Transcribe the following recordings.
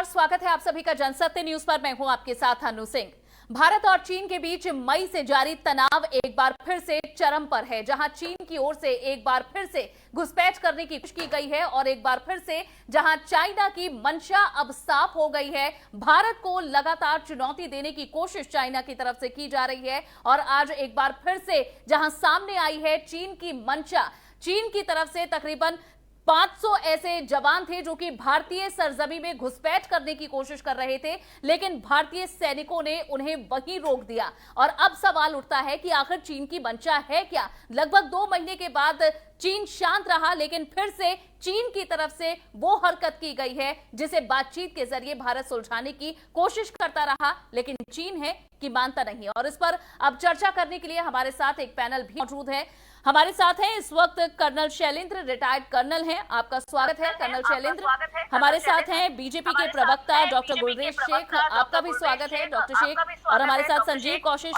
नमस्कार, स्वागत है आप सभी का जनसत्य न्यूज पर। मैं हूं आपके साथ अनु सिंह। भारत और चीन के बीच मई से जारी तनाव एक बार फिर से चरम पर है, जहां चीन की ओर से एक बार फिर से घुसपैठ करने की कोशिश की गई है और एक बार फिर से जहां चाइना की मंशा अब साफ हो गई है। भारत को लगातार चुनौती देने की कोशिश चाइना की तरफ से की जा रही है और आज एक बार फिर से जहां सामने आई है चीन की मंशा। चीन की तरफ से तकरीबन 500 ऐसे जवान थे जो कि भारतीय सरजमी में घुसपैठ करने की कोशिश कर रहे थे, लेकिन भारतीय सैनिकों ने उन्हें वहीं रोक दिया। और अब सवाल उठता है कि आखिर चीन की मंशा है क्या। लगभग 2 महीने के बाद चीन शांत रहा, लेकिन फिर से चीन की तरफ से वो हरकत की गई है जिसे बातचीत के जरिए भारत सुलझाने की कोशिश करता रहा, लेकिन चीन है कि मानता नहीं। और इस पर अब चर्चा करने के लिए हमारे साथ एक पैनल भी मौजूद है। हमारे साथ हैं इस वक्त कर्नल शैलेंद्र, रिटायर्ड कर्नल हैं। आपका स्वागत है कर्नल शैलेंद्र। हमारे साथ हैं बीजेपी के प्रवक्ता डॉक्टर गुलरेज शेख, आपका भी स्वागत है डॉक्टर शेख। और हमारे साथ संजीव कौशिक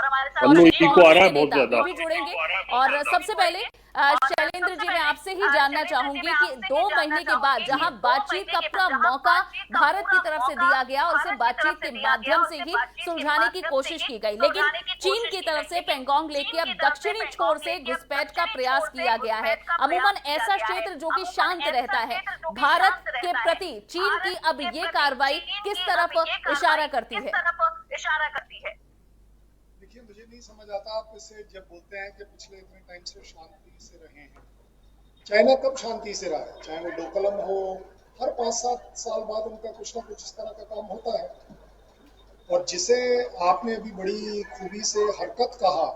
भी जुड़ेंगे। और सबसे पहले शैलेंद्र जी, मैं आपसे ही जानना चाहूंगी कि 2 महीने के बाद जहां बातचीत का पूरा मौका भारत की तरफ से दिया गया और उसे बातचीत के माध्यम से ही सुलझाने की कोशिश की गई, लेकिन चीन की तरफ से पेंगोंग लेक के अब दक्षिणी छोर से घुसपैठ का प्रयास किया गया है। अमूमन ऐसा क्षेत्र जो कि शांत रहता है, भारत के प्रति चीन की अब ये कार्रवाई किस तरफ इशारा करती है? देखिए, मुझे नहीं समझ आता आप इसे जब बोलते हैं कि पिछले इतने टाइम से शांति से रहे हैं। चाइना कब शांति से रहा है? चाहे वो डोकलम हो, हर 5-7 साल बाद उनका कुछ ना कुछ इस तरह का काम होता है। और जिसे आपने अभी बड़ी खूबी से हरकत कहा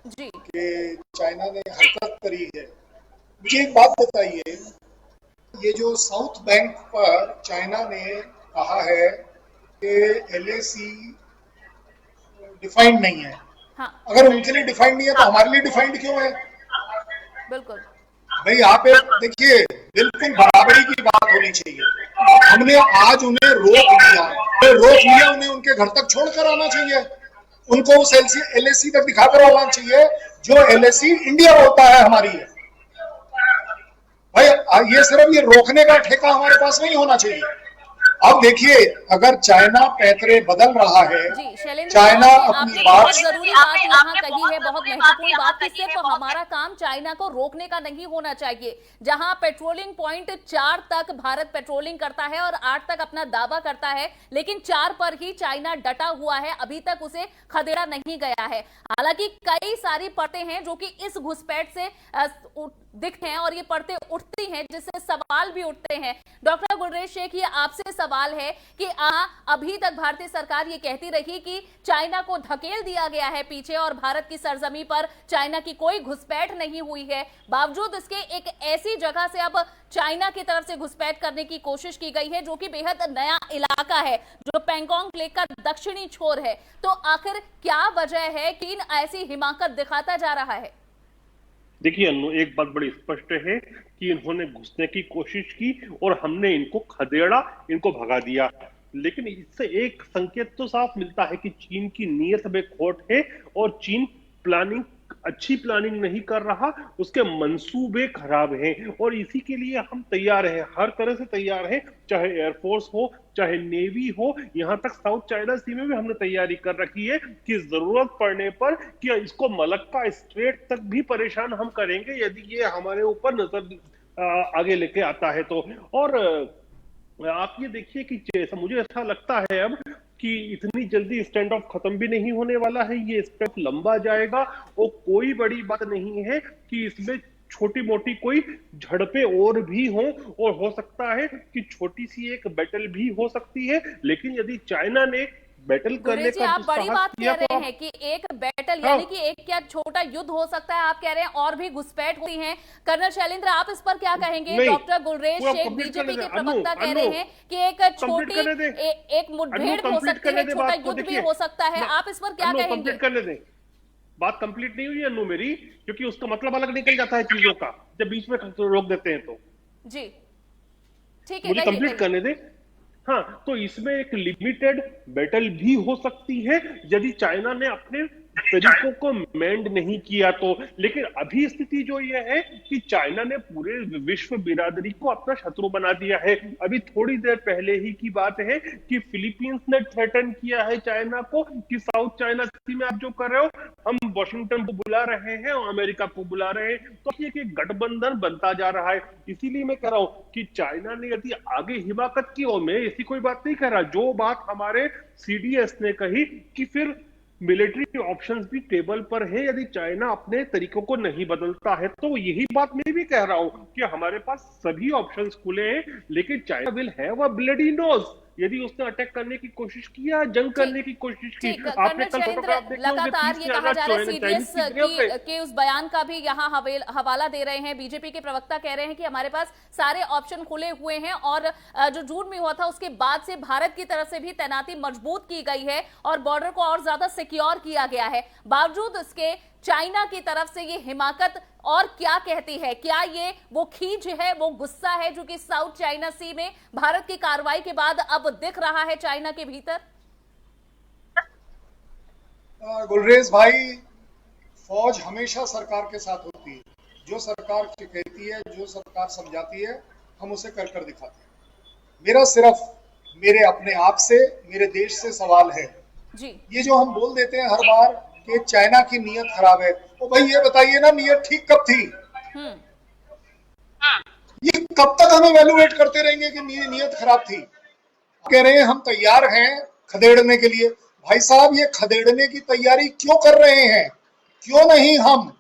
कि चाइना ने हरकत करी है, मुझे एक बात बताइए, ये जो साउथ बैंक पर चाइना ने कहा है कि LAC डिफाइंड नहीं है। हाँ। अगर उनके लिए डिफाइंड नहीं है तो हमारे लिए डिफाइंड क्यों है? बिल्कुल भाई, यहाँ पे देखिए, बिल्कुल बराबरी की बात होनी चाहिए। हमने आज उन्हें रोक लिया, उन्हें उनके घर तक छोड़ कर आना चाहिए। उनको उस LAC तक दिखाकर आना चाहिए जो LAC इंडिया बोलता है हमारी है। भाई, ये सिर्फ ये रोकने का ठेका हमारे पास नहीं होना चाहिए। अब देखिए, अगर चाइना पैतरे बदल रहा है, चाइना अपनी बात जरूरी बात यहाँ कही है, बहुत महत्वपूर्ण बात, कि सिर्फ हमारा काम चाइना को रोकने का नहीं होना चाहिए। जहां पेट्रोलिंग पॉइंट 4 तक भारत पेट्रोलिंग करता है और 8 तक अपना दावा करता है, लेकिन 4 पर ही चाइना डटा हुआ है, अभी तक उसे खदेड़ा नहीं गया है। हालांकि कई सारी परतें हैं जो कि इस घुसपैठ से दिखते हैं और ये परतें उठती हैं, जिससे सवाल भी उठते हैं। डॉक्टर गुलरेज शेख, ये आपसे सवाल है कि अभी तक भारतीय सरकार ये कहती रही कि चाइना को धकेल दिया गया है पीछे और भारत की सरजमी पर चाइना की कोई घुसपैठ नहीं हुई है। बावजूद इसके एक ऐसी जगह से अब चाइना की तरफ से घुसपैठ करने की कोशिश की गई है जो कि बेहद नया इलाका है, जो पेंगोंग लेक का दक्षिणी छोर है। तो आखिर क्या वजह है कि ऐसी हिमाकत दिखाता जा रहा है? देखिए अनु, एक बात बड़ी स्पष्ट है कि इन्होंने घुसने की कोशिश की और हमने इनको खदेड़ा, इनको भगा दिया। लेकिन इससे एक संकेत तो साफ मिलता है कि चीन की नीयत में खोट है और चीन अच्छी प्लानिंग नहीं कर रहा, उसके मंसूबे खराब हैं और इसी के लिए हम तैयार हैं, हर तरह से तैयार हैं, चाहे एयरफोर्स हो, चाहे नेवी हो। यहां तक साउथ चाइना सी में भी हमने तैयारी कर रखी है कि जरूरत पड़ने पर कि इसको मलक्का स्ट्रेट तक भी परेशान हम करेंगे यदि ये हमारे ऊपर नजर आगे लेके आता है तो। और आप ये देखिए कि मुझे ऐसा लगता है अब कि इतनी जल्दी स्टैंड ऑफ खत्म भी नहीं होने वाला है, ये स्टेप लंबा जाएगा और कोई बड़ी बात नहीं है कि इसमें छोटी मोटी कोई झड़पें और भी हों और हो सकता है कि छोटी सी एक बैटल भी हो सकती है। लेकिन यदि चाइना ने बैटल करने का आप बड़ी बात कह रहे हैं कि एक बैटल, यानी कि एक क्या छोटा युद्ध हो सकता है, आप कह रहे हैं और भी घुसपैठ होती हैं। कर्नल शैलेंद्र, आप इस पर क्या कहेंगे? डॉक्टर गुलरेज शेख बीजेपी के प्रवक्ता कह रहे हैं कि एक छोटी एक मुठभेड़ हो सकती है, छोटा युद्ध भी हो सकता है, आप इस पर क्या कहेंगे? बात कंप्लीट नहीं हुई अन्नू मेरी, क्योंकि उसका मतलब अलग निकल जाता है चीजों का जब बीच में रोक देते हैं तो। जी ठीक है, मुझे कंप्लीट करने दे। हाँ, तो इसमें एक लिमिटेड बैटल भी हो सकती है यदि चाइना ने अपने तरीकों को मेंड नहीं किया तो। लेकिन अभी स्थिति जो ये है कि चाइना ने पूरे विश्व बिरादरी को अपना शत्रु बना दिया है। अभी थोड़ी देर पहले ही की बात है कि फिलीपींस ने थ्रेटन किया है चाइना को कि साउथ चाइना सी में आप जो कर रहे हो, हम वॉशिंगटन को बुला रहे हैं और अमेरिका को बुला रहे हैं। तो ये एक गठबंधन बनता जा रहा है। इसीलिए मैं कह रहा हूं कि चाइना ने यदि आगे हिमाकत की, और मैं ऐसी कोई बात नहीं कह रहा, जो बात हमारे सीडीएस ने कही कि फिर मिलिट्री ऑप्शंस भी टेबल पर है यदि चाइना अपने तरीकों को नहीं बदलता है, तो यही बात मैं भी कह रहा हूं कि हमारे पास सभी ऑप्शंस खुले हैं। लेकिन China will have a bloody nose यदि उसने अटैक करने की कोशिश की या जंग करने की कोशिश की। आपने कल फोटोग्राफ देखे होंगे, लगातार ये कहा जा रहा है सीडीएस के उस बयान का भी यहाँ हवाला दे रहे हैं। बीजेपी के प्रवक्ता कह रहे हैं कि हमारे पास सारे ऑप्शन खुले हुए हैं और जो जून में हुआ था उसके बाद से भारत की तरफ से भी तैनाती मजबूत की गई है और बॉर्डर को और ज्यादा सिक्योर किया गया है। बावजूद इसके चाइना की तरफ से ये हिमाकत और क्या कहती है? क्या ये वो खींच है, वो गुस्सा है जो कि साउथ चाइना सी में भारत की कार्रवाई के बाद अब दिख रहा है चाइना के भीतर? गुलरेज भाई, फौज हमेशा सरकार के साथ होती है। जो सरकार कहती है, जो सरकार समझाती है, हम उसे कर कर दिखाते हैं। मेरा सिर्फ मेरे अपने आप से, मेरे देश से सवाल है जी। ये जो हम बोल देते हैं हर बार कि चाइना की नीयत खराब है, तो भाई ये बताइए ना, नीयत ठीक कब थी? ये कब तक हम इवैल्यूएट करते रहेंगे कि नीयत खराब थी? कह रहे हैं हम तैयार हैं खदेड़ने के लिए। भाई साहब, ये खदेड़ने की तैयारी क्यों कर रहे हैं? क्यों नहीं हम?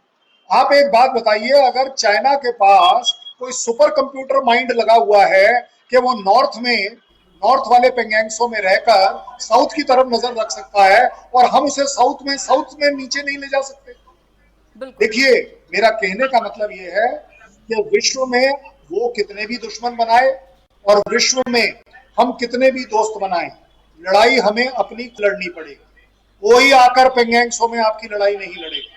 आप एक बात बताइए, अगर चाइना के पास कोई सुपर कंप्यूटर माइंड लगा हुआ है कि वो नॉर्थ वाले पेंगेंगसो में रहकर साउथ की तरफ नजर रख सकता है और हम उसे साउथ में नीचे नहीं ले जा सकते। देखिए, मेरा कहने का मतलब ये है कि विश्व में वो कितने भी दुश्मन बनाए और विश्व में हम कितने भी दोस्त बनाए, लड़ाई हमें अपनी लड़नी पड़ेगी। कोई आकर पेंगेंगसो में आपकी लड़ाई नहीं लड़ेगा।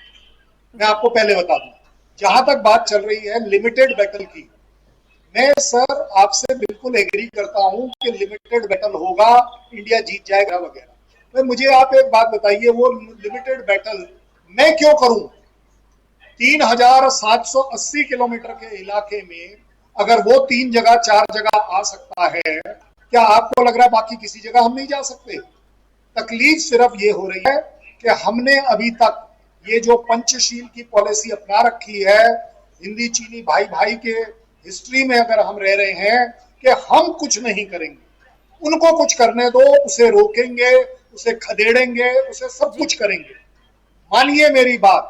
मैं आपको पहले बता दूं, जहां तक बात चल रही है लिमिटेड बैटल की, मैं सर आपसे बिल्कुल एग्री करता हूं कि लिमिटेड बैटल होगा, इंडिया जीत जाएगा वगैरह। तो मुझे आप एक बात बताइए, वो लिमिटेड बैटल मैं क्यों करूं? 3780 किलोमीटर के इलाके में अगर वो 3 जगह 4 जगह आ सकता है, क्या आपको लग रहा है बाकी किसी जगह हम नहीं जा सकते? तकलीफ सिर्फ ये हो रही है कि हमने अभी तक ये जो पंचशील की पॉलिसी अपना रखी है, हिंदी चीनी भाई भाई के हिस्ट्री में अगर हम रह रहे हैं कि हम कुछ नहीं करेंगे, उनको कुछ करने दो, उसे रोकेंगे, उसे खदेड़ेंगे, उसे सब कुछ करेंगे। मानिए मेरी बात,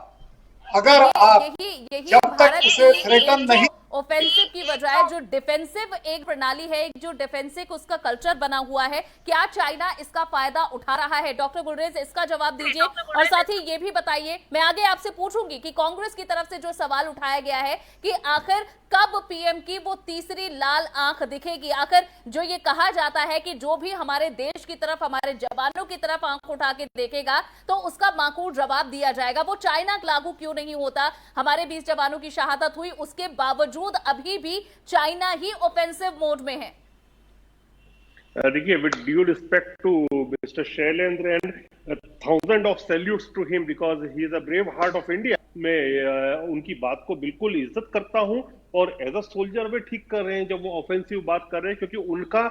अगर आप जब तक उसे थ्रेटन नहीं, ऑफेंसिव की बजाय जो डिफेंसिव एक प्रणाली है, जो डिफेंसिव उसका कल्चर बना हुआ है, क्या चाइना इसका फायदा उठा रहा है? डॉक्टर गुलरेज, इसका जवाब दीजिए। और साथ ही ये भी बताइए, मैं आगे आपसे पूछूंगी कि कांग्रेस की तरफ से जो सवाल उठाया गया है कि आखिर कब पीएम की वो तीसरी लाल आंख दिखेगी? आखिर जो ये कहा जाता है कि जो भी हमारे देश की तरफ, हमारे जवानों की तरफ आंख उठा के देखेगा तो उसका माकूल जवाब दिया जाएगा। वो चाइना लागू क्यों नहीं होता? हमारे 20 जवानों की शहादत हुई, उसके बावजूद अभी भी चाइना ही ऑफेंसिव मोड में है। देखिए, with due respect to mister Shailendra and thousand of salutes to him because he is a brave heart of India, मैं उनकी बात को बिल्कुल इज्जत करता हूं और एज अ सोल्जर वे ठीक कर रहे हैं जब वो ऑफेंसिव बात कर रहे हैं, क्योंकि उनका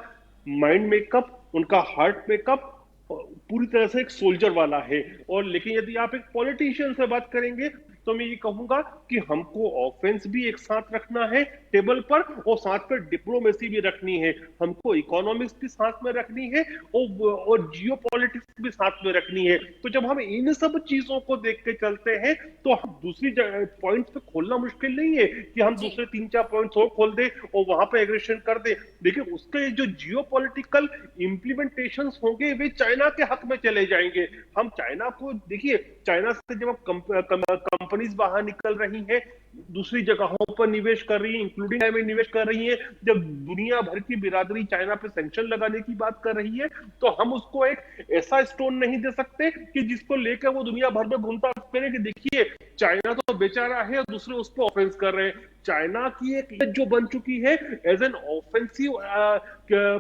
माइंड मेकअप, उनका हार्ट मेकअप पूरी तरह से एक सोल्जर वाला है। और लेकिन यदि आप एक पॉलिटिशियन से बात करेंगे तो मैं ये कहूंगा कि हमको ऑफेंस भी एक साथ रखना है टेबल पर और साथ में डिप्लोमेसी भी रखनी है, हमको इकोनॉमिक्स भी साथ में रखनी है और जियोपॉलिटिक्स भी साथ में रखनी है। तो जब हम इन सब चीजों को देख के चलते हैं तो हम दूसरी पॉइंट्स पे खोलना मुश्किल नहीं है कि हम दूसरे 3-4 पॉइंट्स और खोल दे और वहां पे एग्रेशन कर दे। लेकिन उसके जो जियोपॉलिटिकल इंप्लीमेंटेशंस होंगे वे चाइना के हक में चले जाएंगे। हम चाइना को देखिए, चाइना से जब कंपनीज बाहर निकल रही हैं, दूसरी जगहों पर निवेश कर रही है, इंक्लूडिंग में निवेश कर रही है। जब दुनिया भर की बिरादरी चाइना पे सैंक्शन लगाने की बात कर रही है, तो हम उसको एक ऐसा स्टोन नहीं दे सकते कि जिसको लेकर वो दुनिया भर में घूमता फिरे कि देखिए चाइना तो बेचारा है और दूसरे उस पर ऑफेंस कर रहे हैं। चाइना की एक इमेज जो बन चुकी है एज एन ऑफेंसिव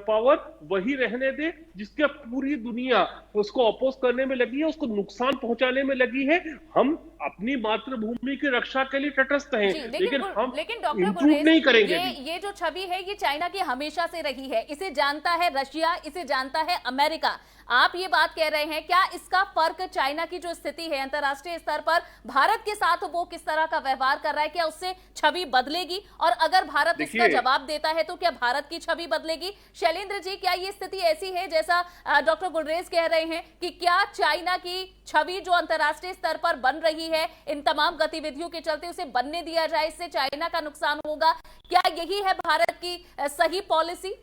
पावर, वही रहने दे जिसके पूरी दुनिया उसको अपोज करने में लगी है, उसको नुकसान पहुंचाने में लगी है। हम अपनी मातृभूमि की रक्षा के लिए तटस्थ हैं, लेकिन हम डॉक्टर इंक्लूड नहीं करेंगे। ये जो छवि है ये चाइना की हमेशा से रही है, इसे जानता है रशिया, इसे जानता है अमेरिका। आप ये बात कह रहे हैं, क्या इसका फर्क चाइना की जो स्थिति है अंतरराष्ट्रीय स्तर पर भारत के साथ वो किस तरह का व्यवहार कर रहा है, क्या उससे छवि बदलेगी? और अगर भारत इसका जवाब देता है तो क्या भारत की छवि बदलेगी? शैलेंद्र जी, क्या ये स्थिति ऐसी है जैसा डॉक्टर गुलरेज कह रहे हैं कि क्या चाइना की छवि जो अंतरराष्ट्रीय स्तर पर बन रही है इन तमाम गतिविधियों के चलते उसे बनने दिया जाए, इससे चाइना का नुकसान होगा? क्या यही है भारत की सही पॉलिसी?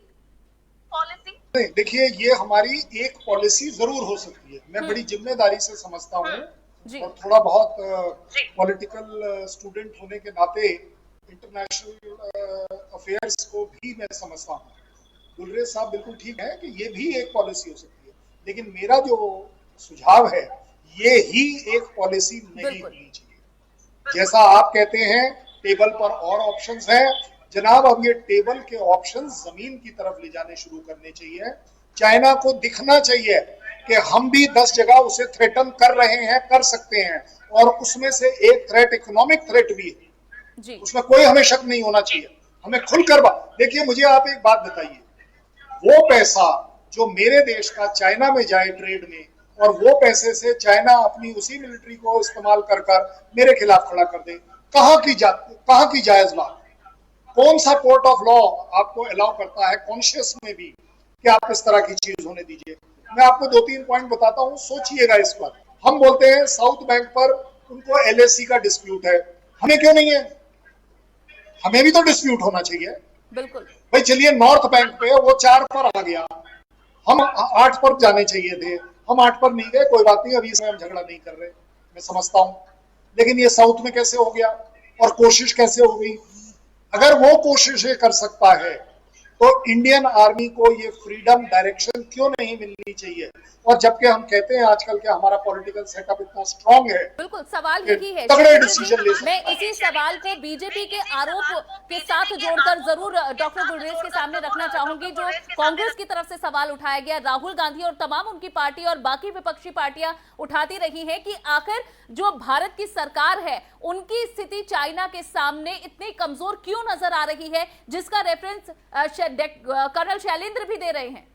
नहीं, देखिए ये हमारी एक पॉलिसी जरूर हो सकती है, मैं बड़ी जिम्मेदारी से समझता हूँ और थोड़ा बहुत पॉलिटिकल स्टूडेंट होने के नाते इंटरनेशनल अफेयर्स को भी मैं समझता हूँ। गुलरेज साहब बिल्कुल ठीक है कि ये भी एक पॉलिसी हो सकती है, लेकिन मेरा जो सुझाव है ये ही एक पॉलिसी नहीं होनी चाहिए। जैसा आप कहते हैं टेबल पर और ऑप्शंस हैं, जनाब अब ये टेबल के ऑप्शंस जमीन की तरफ ले जाने शुरू करने चाहिए। चाइना को दिखना चाहिए कि हम भी 10 जगह उसे थ्रेटन कर रहे हैं, कर सकते हैं, और उसमें से एक थ्रेट इकोनॉमिक थ्रेट भी है, उसमें कोई हमें शक नहीं होना चाहिए। हमें खुलकर देखिए, मुझे आप एक बात बताइए, वो पैसा जो मेरे देश का चाइना में जाए ट्रेड में, और वो पैसे से चाइना अपनी उसी मिलिट्री को इस्तेमाल कर मेरे खिलाफ खड़ा कर दे, कहाँ की जायज बात? कौन सा कोर्ट ऑफ लॉ आपको अलाउ करता है कॉन्शियस में भी कि आप इस तरह की चीज होने दीजिए? मैं आपको 2-3 पॉइंट बताता हूं, सोचिएगा इस पर। हम बोलते हैं साउथ बैंक पर उनको एलएसी का डिस्प्यूट है, हमें क्यों नहीं है? हमें भी तो डिस्प्यूट होना चाहिए। बिल्कुल भाई चलिए, नॉर्थ बैंक पे वो 4 पर आ गया, हम 8 पर जाने चाहिए थे, हम 8 पर नहीं गए, कोई बात नहीं, अभी इसमें हम झगड़ा नहीं कर रहे, मैं समझता हूं। लेकिन ये साउथ में कैसे हो गया और कोशिश कैसे हो गई? अगर वो कोशिशें कर सकता है तो इंडियन आर्मी को ये फ्रीडम डायरेक्शन क्यों नहीं मिलनी चाहिए? और जबकि हम कहते हैं आजकल के हमारा पॉलिटिकल सेटअप इतना स्ट्रांग है, बिल्कुल सवाल यही है। तगड़े डिसीजन ले सकते। मैं इसी सवाल को बीजेपी के आरोप के साथ जोड़कर जरूर डॉक्टर गुलरेज के सामने रखना चाहूंगी। जो कांग्रेस की तरफ से सवाल उठाया गया, राहुल गांधी और तमाम उनकी पार्टी और बाकी विपक्षी पार्टियां उठाती रही हैं कि आखिर जो भारत की सरकार है उनकी स्थिति चाइना के सामने इतनी कमजोर क्यों नजर आ रही है, जिसका रेफरेंस कर्नल शैलेंद्र भी दे रहे हैं।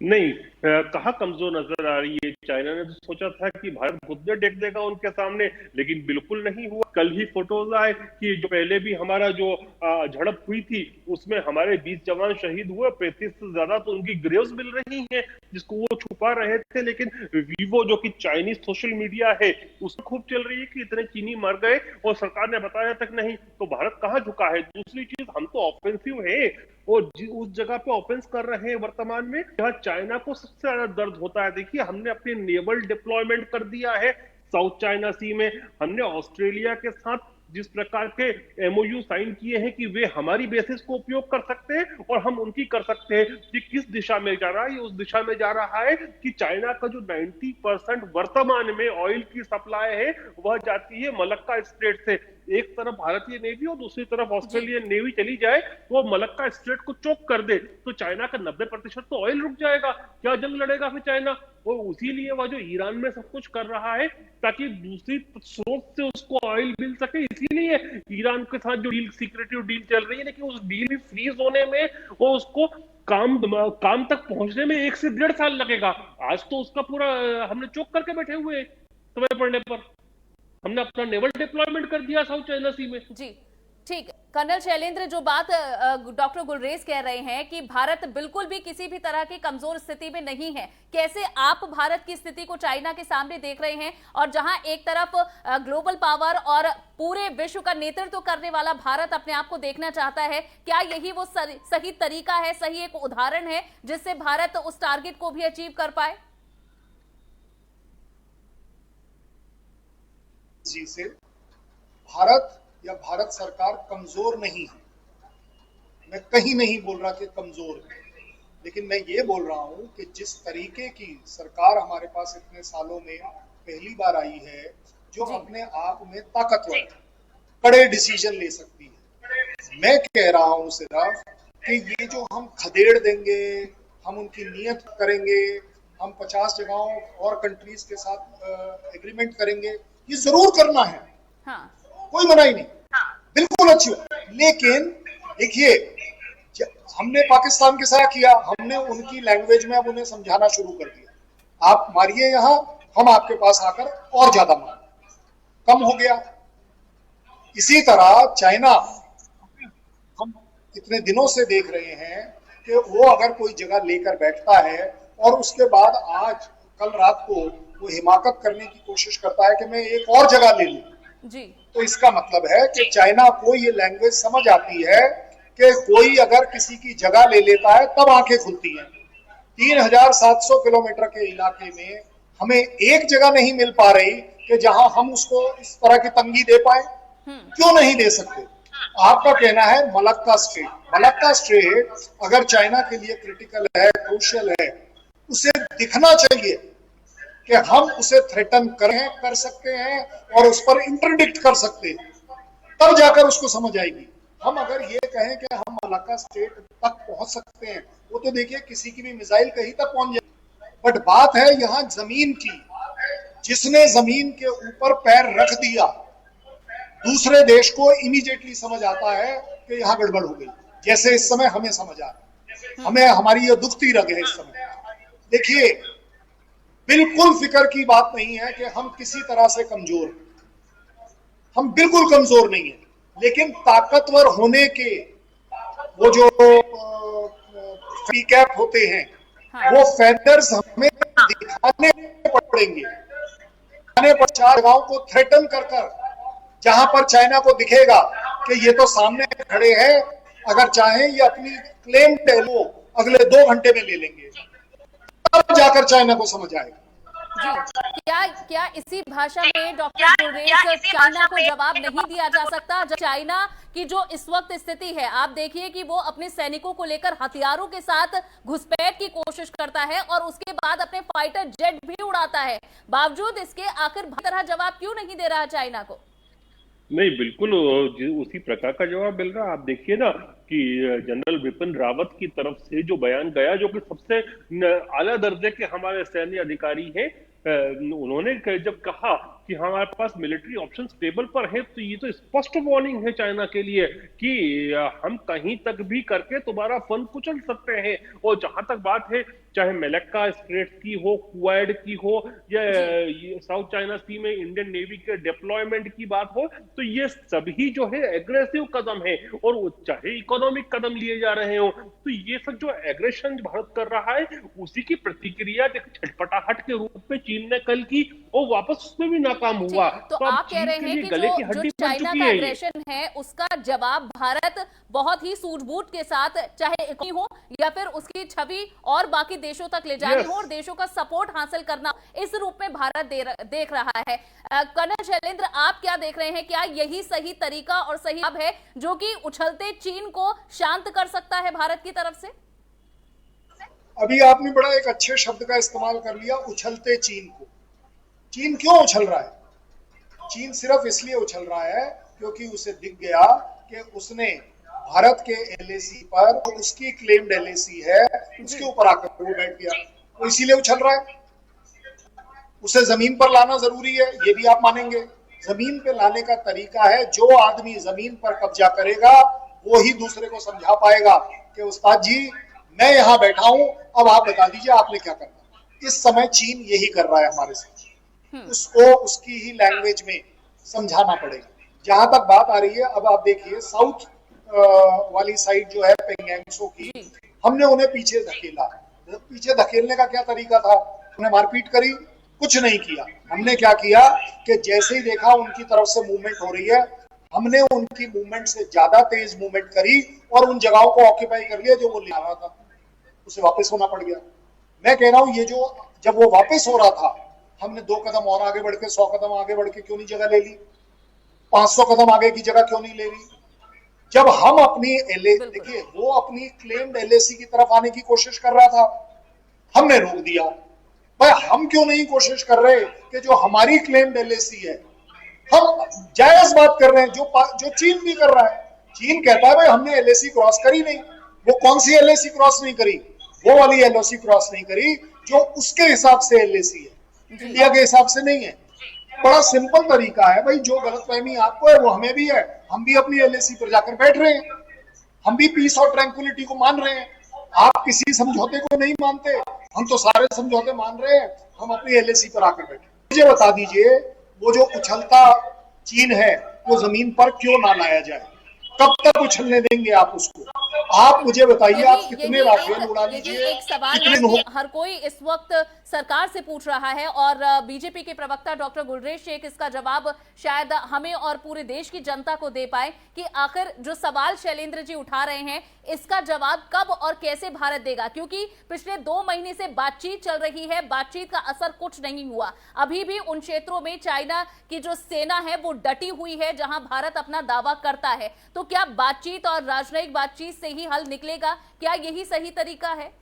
नहीं, कहाँ कमजोर नजर आ रही है? चाइना ने तो सोचा था कि भारत घुटने टेक देगा उनके सामने, लेकिन बिल्कुल नहीं हुआ। कल ही फोटोज आए कि जो पहले भी हमारा जो झड़प हुई थी उसमें हमारे 20 जवान शहीद हुए, 35 से ज्यादा तो उनकी ग्रेव्स मिल रही हैं जिसको वो छुपा रहे थे। लेकिन वीवो जो कि चाइनीज सोशल मीडिया है उसमें खूब चल रही है कि इतने चीनी मर गए और सरकार ने बताया तक नहीं, तो भारत कहाँ झुका है? दूसरी चीज, हम तो ऑफेंसिव है और उस जगह पे ऑफेंस कर रहे हैं वर्तमान में जहां चाइना को सबसे ज्यादा दर्द होता है। देखिए, हमने अपने नेवल डिप्लॉयमेंट कर दिया है साउथ चाइना सी में, हमने ऑस्ट्रेलिया के साथ जिस प्रकार के एमओयू साइन किए हैं कि वे हमारी बेसिस को उपयोग कर सकते हैं और हम उनकी कर सकते हैं। कि किस दिशा में जा रहा है? उस दिशा में जा रहा है कि चाइना का जो 90% वर्तमान में ऑयल की सप्लाई है वह जाती है मलक्का स्ट्रेट से। एक तरफ भारतीय नेवी और दूसरी तरफ ऑस्ट्रेलियन नेवी चली जाए तो मलक्का स्ट्रेट को चोक कर दे तो चाइना का 90% तो ऑयल रुक जाएगा। क्या जंग लड़ेगा फिर चाइना? और उसी लिए वह जो ईरान में सब कुछ कर रहा है ताकि दूसरी स्रोत से उसको ऑयल मिल सके, इसीलिए ईरान के साथ जो डील, सीक्रेटिव डील चल रही है, लेकिन उस डील भी फ्रीज होने में और उसको काम तक पहुंचने में 1 से 1.5 साल लगेगा। आज तो उसका पूरा हमने चोक करके बैठे हुए समय पड़ने पर हमने अपना नेवल डिप्लॉयमेंट कर दिया साउथ चाइना सी में। जी ठीक। कर्नल शैलेंद्र, जो बात डॉक्टर गुलरेज कह रहे हैं कि भारत बिल्कुल भी किसी भी तरह की कमजोर स्थिति में नहीं है, कैसे आप भारत की स्थिति को चाइना के सामने देख रहे हैं? और जहां एक तरफ ग्लोबल पावर और पूरे विश्व का नेतृत्व करने वाला भारत अपने आप को देखना चाहता है, क्या यही वो सही तरीका है, सही एक उदाहरण है जिससे भारत उस टारगेट को भी अचीव कर पाए? जी से भारत या भारत सरकार कमजोर नहीं है। मैं कहीं नहीं बोल रहा कि कमजोर है, लेकिन मैं ये बोल रहा हूं कि जिस तरीके की सरकार हमारे पास इतने सालों में पहली बार आई है, जो अपने आप में ताकतवर है, बड़े डिसीजन ले सकती है। मैं कह रहा हूं सिर्फ कि ये जो हम खदेड़ देंगे, हम उनकी नियत करेंगे, हम 50 जगहों और कंट्रीज के साथ एग्रीमेंट करेंगे, ये जरूर करना है। हाँ। कोई मनाही नहीं, बिल्कुल अच्छी बात। लेकिन देखिए, हमने पाकिस्तान के साथ किया, हमने उनकी लैंग्वेज में अब उन्हें समझाना शुरू कर दिया। आप मारिए यहां, हम आपके पास आकर और ज्यादा मारें, कम हो गया। इसी तरह चाइना, हम इतने दिनों से देख रहे हैं कि वो अगर कोई जगह लेकर बैठता है और उसके बाद आज कल रात को वो हिमाकत करने की कोशिश करता है कि मैं एक और जगह ले लूं जी, तो इसका मतलब है कि चाइना को ये लैंग्वेज समझ आती है कि कोई अगर किसी की जगह ले लेता है तब आंखें खुलती हैं। 3700 किलोमीटर के इलाके में हमें एक जगह नहीं मिल पा रही कि जहां हम उसको इस तरह की तंगी दे पाए। क्यों नहीं दे सकते? आपका कहना है मलक्का स्ट्रेट, मलक्का स्ट्रेट अगर चाइना के लिए क्रिटिकल है, क्रूशियल है, उसे दिखना चाहिए कि हम उसे थ्रेटन कर सकते हैं और उस पर इंटरडिक्ट कर सकते हैं, तब जाकर उसको समझ आएगी। हम अगर ये कहें कि हम मलक्का स्टेट तक पहुंच सकते हैं, वो तो देखिए किसी की भी मिसाइल कहीं तक पहुंच जाए। बट बात है यहाँ जमीन की, जिसने जमीन के ऊपर पैर रख दिया, दूसरे देश को इमीडिएटली समझ आता है कि यहाँ गड़बड़ हो गई। जैसे इस समय हमें समझ आ रहा है, हमें हमारी ये दुखती रग है इस समय। देखिए, बिल्कुल फिक्र की बात नहीं है कि हम किसी तरह से कमजोर हैं, हम बिल्कुल कमजोर नहीं है, लेकिन ताकतवर होने के वो जो फ्री कैप होते हैं, वो फेदर्स हमें दिखाने पड़ेंगे। 4 जगहों को थ्रेटन कर जहां पर चाइना को दिखेगा कि ये तो सामने खड़े हैं, अगर चाहें ये अपनी क्लेम टेलो अगले 2 घंटे में ले लेंगे, तब जाकर चाइना को समझ आएगा। जी, क्या इसी भाषा में डॉक्टर गुरेज चाइना को जवाब नहीं दिया जा सकता? चाइना की जो इस वक्त स्थिति है, आप देखिए कि वो अपने सैनिकों को लेकर हथियारों के साथ घुसपैठ की कोशिश करता है और उसके बाद अपने फाइटर जेट भी उड़ाता है। बावजूद इसके आखिर तरह जवाब क्यों नहीं दे रहा चाइना को? नहीं, बिल्कुल उसी प्रकार का जवाब मिल रहा है। आप देखिए ना कि जनरल बिपिन रावत की तरफ से जो बयान गया, जो कि सबसे आला दर्जे के हमारे सैन्य अधिकारी हैं, उन्होंने जब कहा कि हमारे पास मिलिट्री ऑप्शन टेबल पर है, तो ये तो स्पष्ट वार्निंग है चाइना के लिए कि हम कहीं तक भी करके तुम्हारा फन कुचल सकते हैं। और जहां तक बात है, चाहे मलक्का स्ट्रेट की हो, क्वाड की हो, या साउथ चाइना सी में इंडियन नेवी के डिप्लॉयमेंट की बात हो, तो ये सभी जो है एग्रेसिव कदम है। और चाहे इकोनॉमिक कदम लिए जा रहे हो, तो ये सब जो एग्रेशन भारत कर रहा है, उसी की प्रतिक्रिया छटपटाहट के रूप में चीन ने कल की, और वापस उसमें भी नाकाम हुआ। तो आप कह रहे हैं कि जो चाइना का एग्रेशन है, उसका जवाब भारत बहुत ही सूझबूझ के साथ, चाहे इकोनॉमी हो या फिर उसकी छवि और बाकी देशों तक ले जानी हो और देशों का सपोर्ट हासिल करना, इस रूप में भारत देख रहा है। कर्नल शैलेंद्र, आप क्या देख रहे हैं? क्या यही सही तरीका और सही जवाब है जो कि उछलते चीन को शांत कर सकता है भारत की तरफ से? अभी आपने बड़ा एक अच्छे शब्द का इस्तेमाल कर लिया, उछलते चीन को। चीन क्यों उछल रहा है? चीन सिर्फ इसलिए उछल रहा है क्योंकि उसे दिख गया कि उसने भारत के एलएसी पर, उसकी क्लेम्ड एलएसी है, उसके ऊपर आकर वो बैठ गया, वो इसीलिए उछल रहा है। उसे जमीन पर लाना जरूरी है, ये भी आप मानेंगे। जमीन पे लाने का तरीका है, जो आदमी जमीन पर कब्जा करेगा वो ही दूसरे को समझा पाएगा कि उस्ताद जी मैं यहां बैठा हूं, अब आप बता दीजिए आपने क्या करना। इस समय चीन यही कर रहा है हमारे साथ, उसको उसकी ही लैंग्वेज में समझाना पड़ेगा। जहां तक बात आ रही है, अब आप देखिए साउथ वाली साइड जो है पेंगेंगसो की, हमने उन्हें पीछे धकेला। पीछे धकेलने का क्या तरीका था? उन्हें मारपीट करी? कुछ नहीं किया। हमने क्या किया कि जैसे ही देखा उनकी तरफ से मूवमेंट हो रही है, हमने उनकी मूवमेंट से ज्यादा तेज मूवमेंट करी और उन जगहों को ऑक्यूपाई कर लिया जो वो ले रहा था। उसे वापस होना पड़ गया। मैं कह रहा हूं, ये जो जब वो वापस हो रहा था, हमने 2 कदम और आगे बढ़ के 100 कदम आगे बढ़ के क्यों नहीं जगह ले ली? 500 कदम आगे की जगह क्यों नहीं ले रही? जब हम अपनी देखिए, वो अपनी क्लेम्ड एलएसी की तरफ आने की कोशिश कर रहा था, हमने रोक दिया। भाई हम क्यों नहीं कोशिश कर रहे कि जो हमारी क्लेम्ड एलएसी है, हम जायज बात कर रहे हैं जो चीन भी कर रहा है। चीन कहता है भाई हमने एलएसी क्रॉस करी नहीं। वो कौन सी एलएसी क्रॉस नहीं करी? वो वाली एलओसी क्रॉस नहीं करी जो उसके हिसाब से एलएसी है, इंडिया के हिसाब से नहीं है। बड़ा सिंपल तरीका है भाई, जो गलतफहमी आपको है वो हमें भी है। हम भी अपनी एलएसी पर जाकर बैठ रहे हैं, हम भी पीस और ट्रैंक्विलिटी को मान रहे हैं। आप किसी समझौते को नहीं मानते, हम तो सारे समझौते मान रहे हैं। हम अपनी एलएसी पर आकर बैठे। मुझे बता दीजिए, वो जो उछलता चीन है वो जमीन पर क्यों ना लाया जाए? कब तक उछलने देंगे आप उसको? आप मुझे बताइए, आप कितने राफेल उड़ा लीजिए, एक सवाल है कि हर कोई इस वक्त सरकार से पूछ रहा है और बीजेपी के प्रवक्ता डॉक्टर गुलरेज शेख इसका जवाब शायद हमें और पूरे देश की जनता को दे पाए कि आखिर जो सवाल शैलेंद्र जी उठा रहे हैं इसका जवाब कब और कैसे भारत देगा, क्योंकि पिछले 2 महीने से बातचीत चल रही है, बातचीत का असर कुछ नहीं हुआ। अभी भी उन क्षेत्रों में चाइना की जो सेना है वो डटी हुई है जहां भारत अपना दावा करता है। तो क्या बातचीत और राजनयिक बातचीत से ही हल निकलेगा? क्या यही सही तरीका है?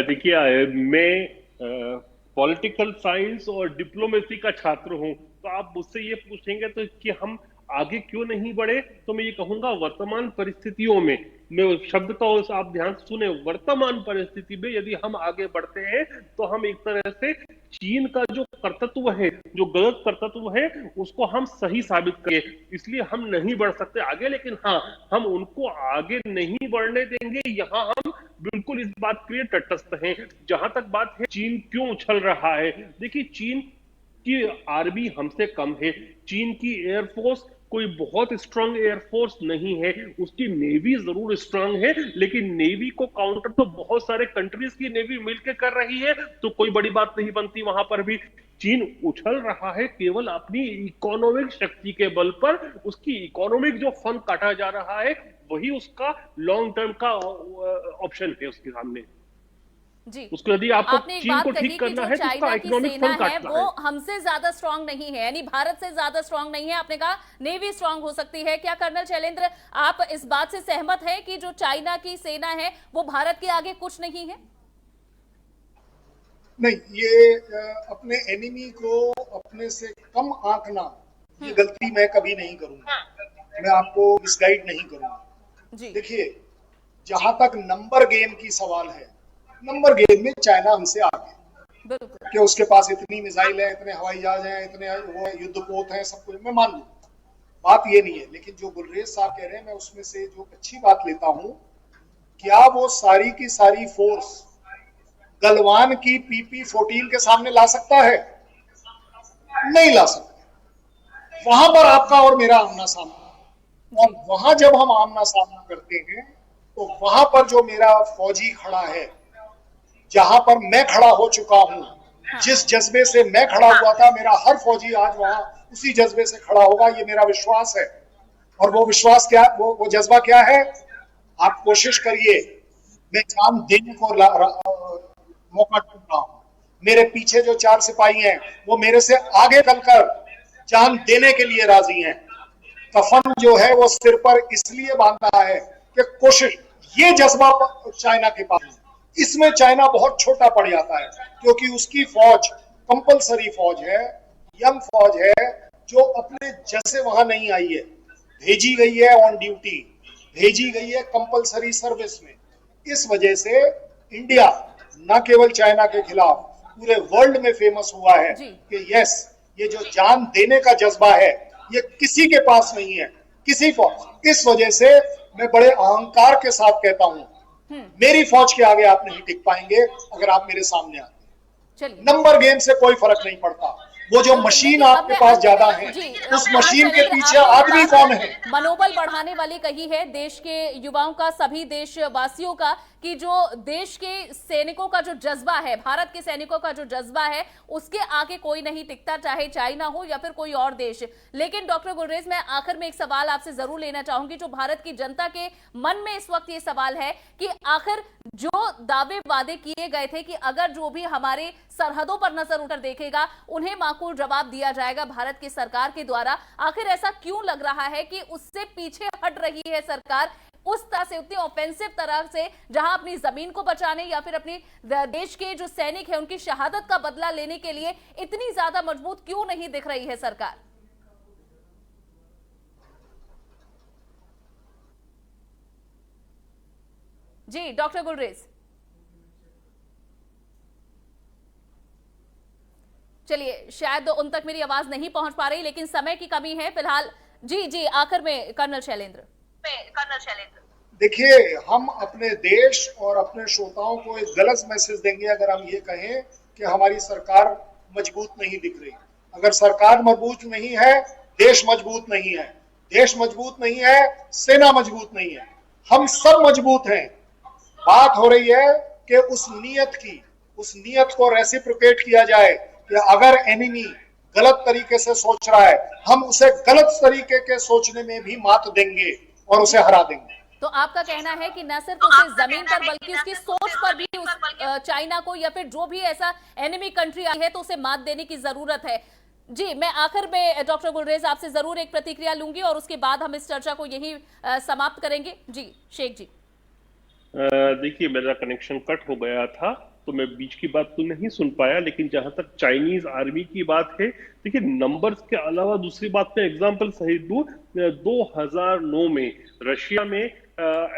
देखिए, मैं पॉलिटिकल साइंस और डिप्लोमेसी का छात्र हूं, तो आप मुझसे ये पूछेंगे तो कि हम आगे क्यों नहीं बढ़े, तो मैं ये कहूंगा वर्तमान परिस्थितियों में, मैं शब्द का आप ध्यान से सुने, वर्तमान परिस्थिति में यदि हम आगे बढ़ते हैं तो हम एक तरह से चीन का जो कर्तृत्व है, जो गलत कर्तृत्व है, उसको हम सही साबित करें। इसलिए हम नहीं बढ़ सकते आगे, लेकिन हाँ, हम उनको आगे नहीं बढ़ने देंगे। यहाँ हम बिल्कुल इस बात के लिए तटस्थ हैं। जहां तक बात है चीन क्यों उछल रहा है, देखिए, चीन की आर्मी हमसे कम है, चीन की एयरफोर्स कोई बहुत स्ट्रांग एयरफोर्स नहीं है, उसकी नेवी जरूर स्ट्रांग है, लेकिन नेवी को काउंटर तो बहुत सारे कंट्रीज की नेवी मिलकर कर रही है, तो कोई बड़ी बात नहीं बनती वहां पर भी। चीन उछल रहा है केवल अपनी इकोनॉमिक शक्ति के बल पर, उसकी इकोनॉमिक जो फन काटा जा रहा है वही उसका लॉन्ग टर्म का ऑप्शन है उसके सामने। जी, उसको यदि आपको चीन को ठीक करना है तो उसका इकोनॉमिक फंड काटना है। वो हमसे ज्यादा स्ट्रांग नहीं है, यानी भारत से ज्यादा स्ट्रांग नहीं है। आपने कहा नेवी स्ट्रांग हो सकती है, क्या कर्नल शैलेंद्र आप इस बात से सहमत हैं कि जो चाइना की सेना है वो भारत के आगे कुछ नहीं है? नहीं, ये अपने एनिमी को अपने से कम आंकना, ये गलती मैं कभी नहीं करूंगा। मैं आपको मिसगाइड नहीं करूंगा। देखिए, जहां तक नंबर गेम की सवाल है, नंबर गेम में चाइना हमसे आगे, कि उसके पास इतनी मिसाइल है, इतने हवाई जहाज हैं, इतने वो युद्धपोत हैं, सब कुछ मैं मान लूं, बात ये नहीं है। लेकिन जो गुलरेज साहब कह रहे हैं, मैं उसमें से जो अच्छी बात लेता हूं, क्या वो सारी की सारी फोर्स गलवान की PP-14 के सामने ला सकता है? नहीं ला सकता। वहां पर आपका और मेरा आमना सामना, और वहां जब हम आमना सामना करते हैं तो वहां पर जो मेरा फौजी खड़ा है, जहां पर मैं खड़ा हो चुका हूं, जिस जज्बे से मैं खड़ा हुआ था, मेरा हर फौजी आज वहां उसी जज्बे से खड़ा होगा, ये मेरा विश्वास है। और वो विश्वास क्या, वो जज्बा क्या है? आप कोशिश करिए, मैं जान देने को मौका ढूंढ रहा हूं। मेरे पीछे जो 4 सिपाही हैं वो मेरे से आगे चलकर जान देने के लिए राजी हैं। कफन जो है वो सिर पर इसलिए बांधा है कि कोशिश, ये जज्बा चाइना के पास है। इसमें चाइना बहुत छोटा पड़ जाता है, क्योंकि उसकी फौज कंपलसरी फौज है, यंग फौज है, जो अपने जैसे वहां नहीं आई है, भेजी गई है ऑन ड्यूटी, भेजी गई है कंपलसरी सर्विस में। इस वजह से इंडिया न केवल चाइना के खिलाफ पूरे वर्ल्ड में फेमस हुआ है कि यस, ये जो जान देने का जज्बा है ये किसी के पास नहीं है, किसी फौज। इस वजह से मैं बड़े अहंकार के साथ कहता हूं, मेरी फौज के आगे आप नहीं टिक पाएंगे अगर आप मेरे सामने आते। नंबर गेम से कोई फर्क नहीं पड़ता। वो जो मशीन आपके पास ज्यादा है, उस मशीन के पीछे आदमी कौन है? मनोबल बढ़ाने वाली कही है देश के युवाओं का, सभी देशवासियों का, कि जो देश के सैनिकों का जो जज्बा है, भारत के सैनिकों का जो जज्बा है, उसके आगे कोई नहीं टिकता, चाहे चाइना हो या फिर कोई और देश। लेकिन डॉक्टर गुलरेज, मैं आखिर में एक सवाल आपसे जरूर लेना चाहूंगी, जो भारत की जनता के मन में इस वक्त ये सवाल है कि आखिर जो दावे वादे किए गए थे कि अगर जो भी हमारे सरहदों पर नजर उठकर देखेगा उन्हें माकूल जवाब दिया जाएगा भारत की सरकार के द्वारा, द्वारा। आखिर ऐसा क्यों लग रहा है कि उससे पीछे हट रही है सरकार, उस तरह से उतनी ऑफेंसिव तरह से, जहां अपनी जमीन को बचाने या फिर अपनी देश के जो सैनिक हैं उनकी शहादत का बदला लेने के लिए इतनी ज्यादा मजबूत क्यों नहीं दिख रही है सरकार? जी डॉक्टर गुलरेज, चलिए शायद उन तक मेरी आवाज नहीं पहुंच पा रही, लेकिन समय की कमी है फिलहाल। जी जी, आखिर में कर्नल शैलेंद्र। देखिए, हम अपने देश और अपने श्रोताओं को एक गलत मैसेज देंगे अगर हम ये कहें कि हमारी सरकार मजबूत नहीं दिख रही। अगर सरकार मजबूत नहीं है, देश मजबूत नहीं है, देश मजबूत नहीं है, सेना मजबूत नहीं है, हम सब मजबूत हैं। बात हो रही है कि उस नीयत को रेसिप्रोकेट किया जाए कि अगर एनिमी गलत तरीके से सोच रहा है, हम उसे गलत तरीके के सोचने में भी मात देंगे और उसे हरा देंगे। तो आपका कहना है कि न सिर्फ उसे जमीन पर बल्कि उसकी सोच पर भी उस चाइना को या फिर जो भी ऐसा एनिमी कंट्री आई है तो उसे मात देने की जरूरत है। जी, मैं आखिर में डॉक्टर गुलरेज आपसे जरूर एक प्रतिक्रिया लूंगी और उसके बाद हम इस चर्चा को यहीं समाप्त करेंगे। जी शेख जी। देखिए, मेरा कनेक्शन कट हो गया था तो मैं बीच की बात तो नहीं सुन पाया, लेकिन जहां तक चाइनीज आर्मी की बात है, देखिए नंबर्स के अलावा दूसरी बात में एग्जांपल सहित दूं, 2009 में रशिया में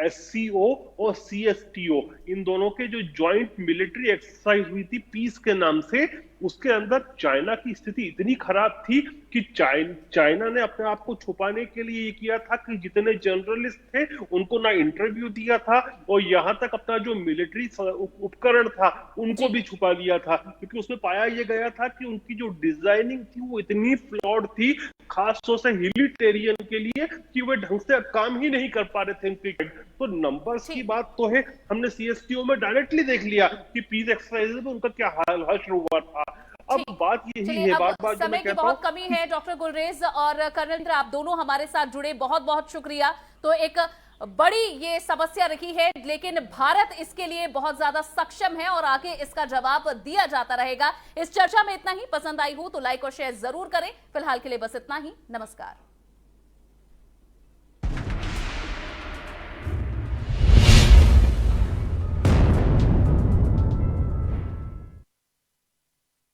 SCO और CSTO इन दोनों के जो ज्वाइंट मिलिट्री एक्सरसाइज हुई थी पीस के नाम से, उसके अंदर चाइना की स्थिति इतनी खराब थी कि चाइना ने अपने आप को छुपाने के लिए ये किया था कि जितने जर्नलिस्ट थे उनको ना इंटरव्यू दिया था और यहां तक अपना जो मिलिट्री उपकरण था उनको भी छुपा दिया था, क्योंकि उसमें पाया ये गया था कि उनकी जो डिजाइनिंग थी वो इतनी फ्लॉड थी, खास तौर से हिलिटेरियन के लिए, कि वे ढंग से काम ही नहीं कर पा रहे थे। तो नंबर्स की बात तो है, हमने CSTO में डायरेक्टली देख लिया कि पीस एक्सरसाइज में उनका क्या हाल हश्र हुआ था। अब बात यही है, बात समय की बहुत कमी है डॉक्टर गुलरेज और कर्नल, आप दोनों हमारे साथ जुड़े, बहुत बहुत शुक्रिया। तो एक बड़ी ये समस्या रही है, लेकिन भारत इसके लिए बहुत ज्यादा सक्षम है और आगे इसका जवाब दिया जाता रहेगा। इस चर्चा में इतना ही। पसंद आई हो तो लाइक और शेयर जरूर करें। फिलहाल के लिए बस इतना ही। नमस्कार।